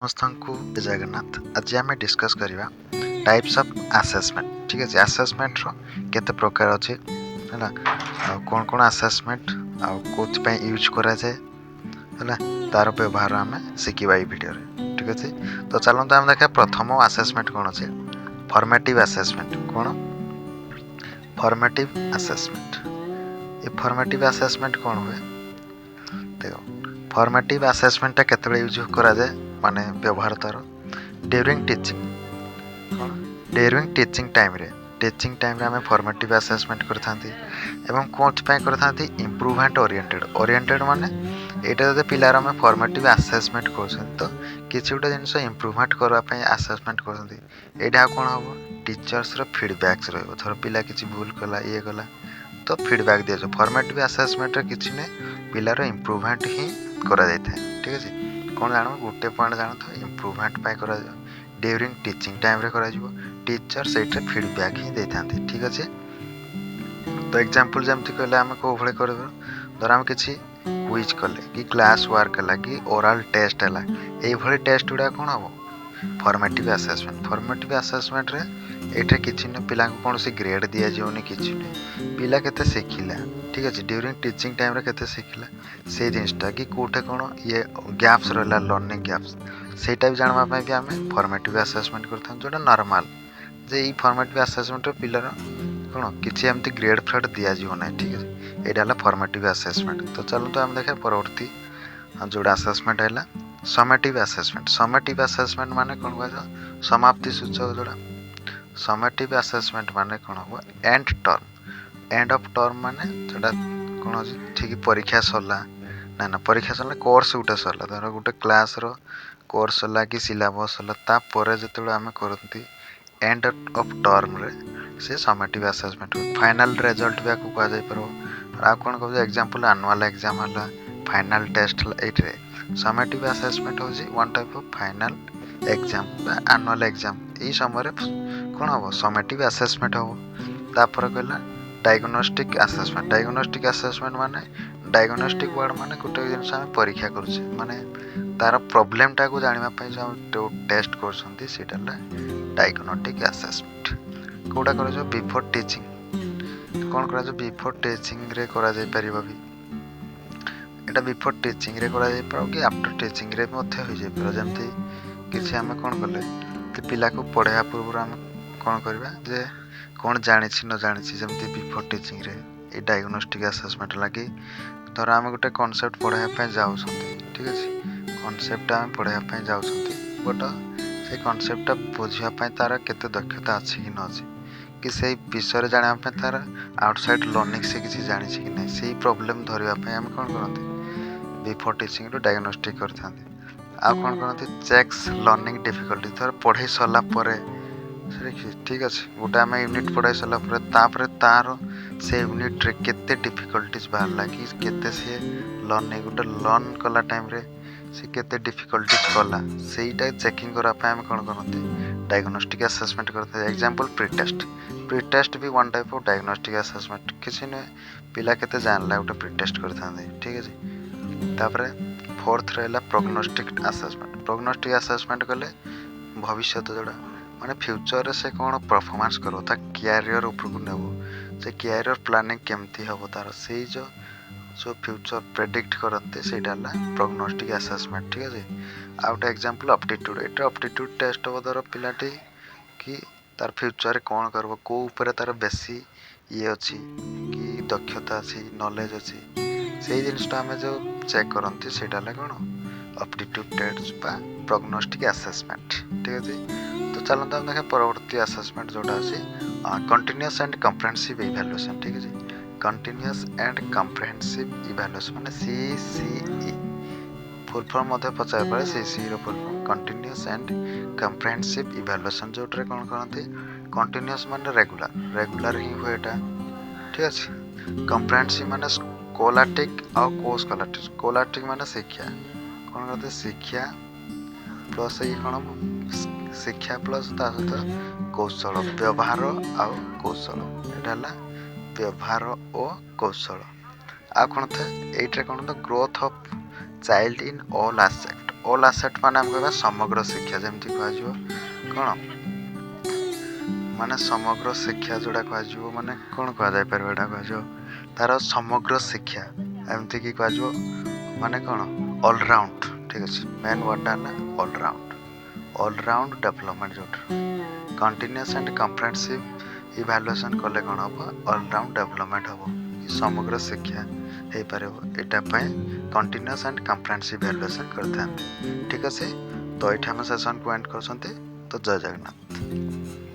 ସମସ୍ତଙ୍କୁ ଜୟ ଜଗନ୍ନାଥ। ଆଜି ଆମେ ଡିସ୍କସ୍ କରିବା ଟାଇପ୍ସ ଅଫ୍ ଆସେସମେଣ୍ଟ। ଠିକ୍ ଅଛି, ଆସେସମେଣ୍ଟର କେତେ ପ୍ରକାର ଅଛି ହେଲା, ଆଉ କ'ଣ କ'ଣ ଆସେସମେଣ୍ଟ ଆଉ କେଉଁଥିପାଇଁ ୟୁଜ୍ କରାଯାଏ ହେଲା, ତା'ର ବ୍ୟବହାର ଆମେ ଶିଖିବା ଏଇ ଭିଡ଼ିଓରେ। ଠିକ୍ ଅଛି, ତ ଚାଲନ୍ତୁ ଆମେ ଦେଖିବା ପ୍ରଥମ ଆସେସମେଣ୍ଟ କ'ଣ ଅଛି। Formative assessment. କ'ଣ ଫର୍ମେଟିଭ୍ ଆସେସମେଣ୍ଟ? ଏ ଫର୍ମେଟିଭ୍ ଆସେସମେଣ୍ଟ କ'ଣ ହୁଏ ଦେଖ। ଫର୍ମେଟିଭ୍ ଆସେସମେଣ୍ଟଟା କେତେବେଳେ ୟୁଜ୍ କରାଯାଏ ମାନେ ବ୍ୟବହାର ତା'ର ଡ୍ୟୁରିଂ ଟିଚିଂ। କ'ଣ ଡ୍ୟୁରିଂ ଟିଚିଂ ଟାଇମ୍ରେ ଆମେ ଫର୍ମେଟିଭ୍ ଆସେସମେଣ୍ଟ କରିଥାନ୍ତି ଏବଂ କେଉଁଥିପାଇଁ କରିଥାନ୍ତି? ଇମ୍ପ୍ରୁଭମେଣ୍ଟ ଓରିଏଣ୍ଟେଡ଼ ମାନେ ଏଇଟା ଯଦି ପିଲାର ଆମେ ଫର୍ମେଟିଭ୍ ଆସେସମେଣ୍ଟ କରୁଛନ୍ତି ତ କିଛି ଗୋଟେ ଜିନିଷ ଇମ୍ପ୍ରୁଭମେଣ୍ଟ କରିବା ପାଇଁ ଆସେସମେଣ୍ଟ କରୁଛନ୍ତି। ଏଇଟା ଆଉ କ'ଣ ହେବ? ଟିଚର୍ସର ଫିଡ଼ବ୍ୟାକ୍ସ ରହିବ। ଧର ପିଲା କିଛି ଭୁଲ କଲା ଇଏ କଲା ତ ଫିଡ଼ବ୍ୟାକ୍ ଦିଆଯିବ। ଫର୍ମେଟିଭ୍ ଆସେସମେଣ୍ଟରେ କିଛି ନାହିଁ, ପିଲାର ଇମ୍ପ୍ରୁଭମେଣ୍ଟ ହିଁ କରାଯାଇଥାଏ। ଠିକ୍ ଅଛି, କ'ଣ ଜାଣିବ? ଗୋଟେ ପଏଣ୍ଟ ଜାଣୁଥିବ, ଇମ୍ପ୍ରୁଭମେଣ୍ଟ ପାଇଁ କରାଯିବ। ଡ୍ୟୁରିଂ ଟିଚିଂ ଟାଇମ୍ରେ କରାଯିବ। ଟିଚର୍ ସେଇଥିରେ ଫିଡ଼ବ୍ୟାକ୍ ହିଁ ଦେଇଥାନ୍ତି। ଠିକ୍ ଅଛି, ତ ଏକ୍ଜାମ୍ପଲ୍ ଯେମିତି କହିଲେ ଆମେ କେଉଁ ଭଳି କରିବା? ଧର ଆମେ କିଛି କୁଇଜ୍ କଲେ କି କ୍ଲାସ୍ ୱାର୍କ ହେଲା କି ଓରାଲ୍ ଟେଷ୍ଟ ହେଲା, ଏଇଭଳି ଟେଷ୍ଟ ଗୁଡ଼ାକ କ'ଣ ହେବ? Formative assessment. ଫର୍ମେଟିଭ୍ ଆସେସମେଣ୍ଟରେ ଏଇଠି କିଛି ନୁହେଁ, ପିଲାଙ୍କୁ କୌଣସି ଗ୍ରେଡ଼୍ ଦିଆଯିବନି, କିଛି ନୁହେଁ। ପିଲା କେତେ ଶିଖିଲା, ଠିକ୍ ଅଛି, ଡ୍ୟୁରିଂ ଟିଚିଂ ଟାଇମ୍ରେ କେତେ ଶିଖିଲା ସେଇ ଜିନିଷଟା କି କେଉଁଠି କ'ଣ ଇଏ ଗ୍ୟାପ୍ସ ରହିଲା, ଲର୍ଣ୍ଣିଂ ଗ୍ୟାପ୍ସ, ସେଇଟା ବି ଜାଣିବା ପାଇଁ ବି ଆମେ ଫର୍ମେଟିଭ୍ ଆସେସମେଣ୍ଟ କରିଥାଉ। ଯେଉଁଟା ନର୍ମାଲ୍ ଯେ ଏଇ ଫର୍ମେଟିଭ୍ ଆସେସମେଣ୍ଟରେ ପିଲାର କ'ଣ କିଛି ଏମିତି ଗ୍ରେଡ଼୍ ଫ୍ରେଡ଼୍ ଦିଆଯିବ ନାହିଁ। ଠିକ୍ ଅଛି, ଏଇଟା ହେଲା ଫର୍ମେଟିଭ୍ ଆସେସମେଣ୍ଟ। ତ ଚାଲନ୍ତୁ ଆମେ ଦେଖିବା ପରବର୍ତ୍ତୀ ଯେଉଁଟା ଆସେସମେଣ୍ଟ ହେଲା ସमेଟିଭ୍ ଆସେସମେଣ୍ଟ। ସमेଟିଭ୍ ଆସେସମେଣ୍ଟ ମାନେ କ'ଣ କୁହାଯାଏ? ସମାପ୍ତି ସୂଚକ ଯେଉଁଟା। ସमेଟିଭ୍ ଆସେସମେଣ୍ଟ ମାନେ କ'ଣ ହେବ? End term. End of term ମାନେ ଯେଉଁଟା କ'ଣ ଅଛି? ଠିକ୍ ପରୀକ୍ଷା ସରିଲା, ନା ପରୀକ୍ଷା ସରିଲା, କୋର୍ସ ଗୋଟେ ସରିଲା, ଧର ଗୋଟେ କ୍ଲାସ୍ର କୋର୍ସ ସରିଲା କି ସିଲାବସ୍ ସରିଲା, ତାପରେ ଯେତେବେଳେ ଆମେ କରନ୍ତି ଏଣ୍ଡ ଅଫ୍ ଟର୍ମରେ ସେ ସମେଟିଭ୍ ଆସେସମେଣ୍ଟ ହୁଏ। ଫାଇନାଲ୍ ରେଜଲ୍ଟ ବି ଆକୁ କୁହାଯାଇପାରିବ। ଆଉ କ'ଣ କହୁଛି? ଏକ୍ଜାମ୍ପଲ୍ ଆନୁଆଲ୍ ଏକ୍ଜାମ୍ ହେଲା, ଫାଇନାଲ୍ ଟେଷ୍ଟ ହେଲା। ଏଇଥିରେ ସମେଟିଭ୍ ଆସେସମେଣ୍ଟ ହେଉଛି one type of final exam ବା ଆନୁଆଲ୍ ଏକ୍ଜାମ୍। ଏଇ ସମୟରେ କ'ଣ ହେବ? ସମେଟିଭ୍ ଆସେସମେଣ୍ଟ ହେବ। ତାପରେ କହିଲା ଡାଇଗ୍ନୋଷ୍ଟିକ୍ ଆସେସମେଣ୍ଟ। ଡାଇଗ୍ନୋଷ୍ଟିକ୍ ଆସେସମେଣ୍ଟ ମାନେ ଡାଇଗ୍ନୋଷ୍ଟିକ୍ ୱାର୍ଡ଼ ମାନେ ଗୋଟେ ଜିନିଷ ଆମେ ପରୀକ୍ଷା କରୁଛେ, ମାନେ ତା'ର ପ୍ରୋବ୍ଲେମଟାକୁ ଜାଣିବା ପାଇଁ ଯେଉଁ ଟେଷ୍ଟ କରୁଛନ୍ତି ସେଇଟା ହେଲା ଡାଇଗ୍ନୋଷ୍ଟିକ୍ ଆସେସମେଣ୍ଟ। କେଉଁଟା କରାଯିବ? Before teaching. କ'ଣ କରାଯିବ? ବିଫୋର୍ ଟିଚିଂରେ କରାଯାଇପାରିବ ବି। ଏଇଟା ବିଫୋର୍ ଟିଚିଂରେ କରାଯାଇପାରିବ କି ଆଫ୍ଟର୍ ଟିଚିଂରେ ମଧ୍ୟ ହୋଇଯାଇପାରିବ। ଯେମିତି କିଛି ଆମେ କ'ଣ କଲେ କି ପିଲାକୁ ପଢ଼ାଇବା ପୂର୍ବରୁ ଆମେ କ'ଣ କରିବା ଯେ କ'ଣ ଜାଣିଛି ନ ଜାଣିଛି, ଯେମିତି ବିଫୋର୍ ଟିଚିଂରେ ଏଇ ଡାଇଗ୍ନୋଷ୍ଟିକ୍ ଆସେସମେଣ୍ଟ ଲାଗି ଧର ଆମେ ଗୋଟେ କନସେପ୍ଟ ପଢ଼ାଇବା ପାଇଁ ଯାଉଛନ୍ତି, ଠିକ୍ ଅଛି, କନସେପ୍ଟଟା ଆମେ ପଢ଼ାଇବା ପାଇଁ ଯାଉଛନ୍ତି, ବଟ୍ ସେଇ କନସେପ୍ଟଟା ବୁଝିବା ପାଇଁ ତା'ର କେତେ ଦକ୍ଷତା ଅଛି କି ନ ଅଛି, କି ସେଇ ବିଷୟରେ ଜାଣିବା ପାଇଁ ତା'ର ଆଉଟସାଇଡ଼୍ ଲର୍ଣ୍ଣିଂ ସେ କିଛି ଜାଣିଛି କି ନାହିଁ, ସେଇ ପ୍ରୋବ୍ଲେମ୍ ଧରିବା ପାଇଁ ଆମେ କ'ଣ କରନ୍ତି? ବିଫୋର୍ ଟିଚିଂରୁ ଡାଇଗ୍ନୋଷ୍ଟିକ୍ କରିଥାନ୍ତି। ଆଉ କ'ଣ କରନ୍ତି? Checks learning difficulty. ଧର ପଢ଼ାଇ ସରିଲା ପରେ ଠିକ୍ ଅଛି, ଗୋଟେ ଆମେ ୟୁନିଟ୍ ପଢ଼ାଇ ସରିଲା ପରେ ତାପରେ ତା'ର ସେ ୟୁନିଟ୍ରେ କେତେ ଡିଫିକଲ୍ଟିଜ୍ ବାହାରିଲା କି କେତେ ସିଏ ଲର୍ଣ୍ଣିଂ ଗୋଟେ ଲର୍ନ କଲା ଟାଇମ୍ରେ ସେ କେତେ ଡିଫିକଲ୍ଟିଜ୍ କଲା, ସେଇଟା ଚେକିଂ କରିବା ପାଇଁ ଆମେ କ'ଣ କରନ୍ତି? ଡାଇଗ୍ନୋଷ୍ଟିକ୍ ଆସେସମେଣ୍ଟ କରିଥାନ୍ତି। Example pretext. Pretext B one type of diagnostic assessment. କିଛି ନୁହେଁ, ପିଲା କେତେ ଜାଣିଲା ଗୋଟେ ପ୍ରିଟେଷ୍ଟ କରିଥାନ୍ତି। ଠିକ୍ ଅଛି, ତାପରେ ଫୋର୍ଥ ରହିଲା ପ୍ରୋଗ୍ନୋଷ୍ଟିକ୍ ଆସେସମେଣ୍ଟ। ପ୍ରୋଗ୍ନୋଷ୍ଟିକ୍ ଆସେସମେଣ୍ଟ କଲେ ଭବିଷ୍ୟତ ଯେଉଁଟା ମାନେ ଫ୍ୟୁଚରରେ ସେ କ'ଣ ପରଫର୍ମାନ୍ସ କରିବ, ତା କ୍ୟାରିୟର ଉପରକୁ ନେବ, ସେ କ୍ୟାରିୟର ପ୍ଲାନିଂ କେମିତି ହେବ ତା'ର, ସେଇ ଯେଉଁ ଫ୍ୟୁଚର ପ୍ରେଡିକ୍ଟ କରନ୍ତି ସେଇଟା ହେଲା ପ୍ରୋଗ୍ନୋଷ୍ଟିକ୍ ଆସେସମେଣ୍ଟ। ଠିକ୍ ଅଛି, ଆଉ ଗୋଟେ ଏକ୍ଜାମ୍ପଲ୍ ଅପ୍ଟିଟ୍ୟୁଡ଼। ଏଇଟା ଅପ୍ଟିଟ୍ୟୁଡ଼ ଟେଷ୍ଟ ହେବ। ଧର ପିଲାଟି କି ତା'ର ଫ୍ୟୁଚରରେ କ'ଣ କରିବ, କେଉଁ ଉପରେ ତା'ର ବେଶୀ ଇଏ ଅଛି କି ଦକ୍ଷତା ଅଛି, ନଲେଜ୍ ଅଛି, ସେଇ ଜିନିଷଟା ଆମେ ଯେଉଁ ଚେକ୍ କରନ୍ତି ସେଇଟା ହେଲା କ'ଣ? ଅପ୍ଟିଟ୍ୟୁଡ଼ ଟେଷ୍ଟ ବା ପ୍ରୋଗ୍ନୋଷ୍ଟିକ୍ ଆସେସମେଣ୍ଟ। ଠିକ୍ ଅଛି, ତ ଚାଲନ୍ତୁ ଆମେ ଦେଖିବା ପରବର୍ତ୍ତୀ ଆସେସମେଣ୍ଟ ଯେଉଁଟା ଅଛି କଣ୍ଟିନ୍ୟୁଅସ୍ ଆଣ୍ଡ କମ୍ପ୍ରେହେନ୍ସିଭ୍ ଇଭାଲୁଏସନ୍। ଠିକ୍ ଅଛି, କଣ୍ଟିନ୍ୟୁଅସ୍ ଆଣ୍ଡ କମ୍ପ୍ରେହେନ୍ସିଭ୍ ଇଭାଲୁଏସନ୍ ମାନେ CCE ଫୁଲ୍ ଫର୍ମ ମଧ୍ୟ ପଚାରିପାରେ। CCEର full form continuous and comprehensive evaluation, ଯେଉଁଟାରେ କ'ଣ କରନ୍ତି? କଣ୍ଟିନ୍ୟୁଅସ୍ ମାନେ ରେଗୁଲାର ହିଁ ହୁଏ ଏଇଟା। ଠିକ୍ ଅଛି, କମ୍ପ୍ରେହେନ୍ସିଭ୍ ମାନେ ସ୍କୋଲାଷ୍ଟିକ୍ ଆଉ କୋ ସ୍କୋଲାଷ୍ଟିକ୍। ସ୍କୋଲାଷ୍ଟିକ୍ ମାନେ ଶିକ୍ଷା, କ'ଣ କରନ୍ତି? ଶିକ୍ଷା ପ୍ଲସ୍ ଏଇ କ'ଣ ଶିକ୍ଷା ପ୍ଲସ୍ ତା ସହିତ କୌଶଳ, ବ୍ୟବହାର ଆଉ କୌଶଳ। ଏଇଟା ହେଲା ବ୍ୟବହାର ଓ କୌଶଳ। ଆଉ କ'ଣ ଥାଏ? ଏଇଥିରେ କ'ଣ ତ growth of child in all aspect. All asset ମାନେ ଆମେ କହିବା ସମଗ୍ର ଶିକ୍ଷା, ଯେମିତି କୁହାଯିବ କ'ଣ ମାନେ ସମଗ୍ର ଶିକ୍ଷା ଯୋଉଟା କୁହାଯିବ ମାନେ କ'ଣ କୁହାଯାଇପାରିବ, ଏଇଟା କୁହାଯିବ ତାର ସମଗ୍ର ଶିକ୍ଷା, ଏମିତିକି କୁହାଯିବ ମାନେ କ'ଣ ଅଲରାଉଣ୍ଡ। ଠିକ୍ ଅଛି, ମେନ୍ ୱାର୍ଡ଼ଟା ହେଲା ଅଲରାଉଣ୍ଡ ଡେଭଲପମେଣ୍ଟ, ଯୋଉଟା କଣ୍ଟିନ୍ୟୁଅସ୍ ଆଣ୍ଡ କମ୍ପ୍ରେହେନ୍ସିଭ୍ ଇଭାଲୁଏସନ୍ କଲେ କ'ଣ ହେବ, ଅଲରାଉଣ୍ଡ ଡେଭଲପମେଣ୍ଟ ହେବ, ସମଗ୍ର ଶିକ୍ଷା ହେଇପାରିବ। ଏଇଟା ପାଇଁ କଣ୍ଟିନ୍ୟୁଅସ୍ ଆଣ୍ଡ କମ୍ପ୍ରେହେନ୍ସିଭ୍ ଇଭାଲୁଏସନ୍ କରିଥାନ୍ତି। ଠିକ୍ ଅଛି, ତ ଏଇଠି ଆମେ ସେସନ୍କୁ ଏଣ୍ଡ କରୁଛନ୍ତି। ତ ଜୟ ଜଗନ୍ନାଥ।